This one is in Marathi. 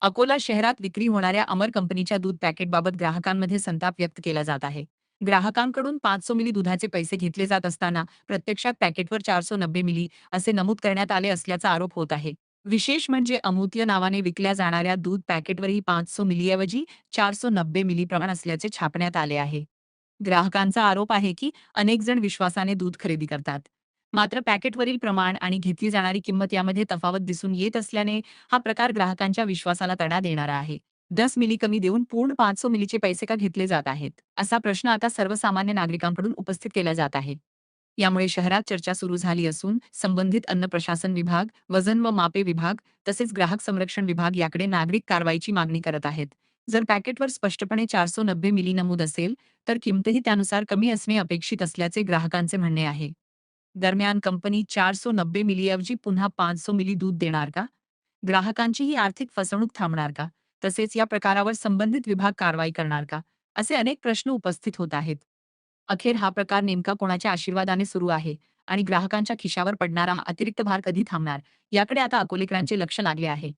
अकोला शहरात विक्री होणाऱ्या अमर कंपनीच्या दूध पॅकेटबाबत ग्राहकांमध्ये संताप व्यक्त केला जात आहे. ग्राहकांकडून 500 मिली दुधाचे पैसे घेतले जात असताना प्रत्यक्षात पॅकेटवर 490 मिली असे नमूद करण्यात आले असल्याचा आरोप होत आहे. विशेष म्हणजे अमूल्य नावाने विकल्या जाणाऱ्या दूध पॅकेटवरही 500 मिलीऐवजी 490 मिली प्रमाण असल्याचे छापण्यात आले आहे. ग्राहकांचा आरोप आहे की अनेक जण विश्वासाने दूध खरेदी करतात. मात्र पॅकेटवरील प्रमाण आणि घेतली जाणारी किंमत यामध्ये तफावत दिसून येत असल्याने हा प्रकार ग्राहकांच्या विश्वासाला तडा देणारा आहे. 10 मिली कमी देऊन पूर्ण 500 मिलीचे पैसे का घेतले जात आहेत? असा प्रश्न आता सर्वसामान्य नागरिकांकडून उपस्थित केला जात आहे. यामुळे शहरात चर्चा सुरू झाली असून संबंधित अन्न प्रशासन विभाग, वजन व मापे विभाग तसेच ग्राहक संरक्षण विभाग याकडे नागरिक कारवाईची मागणी करत आहेत. जर पॅकेटवर स्पष्टपणे 490 मिली नमूद असेल, तर किंमतही त्यानुसार कमी असणे अपेक्षित असल्याचे ग्राहकांचे म्हणणे आहे. दरम्यान कंपनी 490 मिलीऐवजी पुन्हा 500 मिली दूध देणार का? ग्राहकांची ही आर्थिक फसवणूक थांबणार का? तसेच या प्रकारावर संबंधित विभाग कारवाई करणार का? असे अनेक प्रश्न उपस्थित होत आहेत. अखेर हा प्रकार नेमका कोणाच्या आशीर्वादाने सुरू आहे आणि ग्राहकांच्या खिशावर पडणारा हा अतिरिक्त भार कधी थांबणार याकडे आता अकोलेकरांचे लक्ष लागले आहे.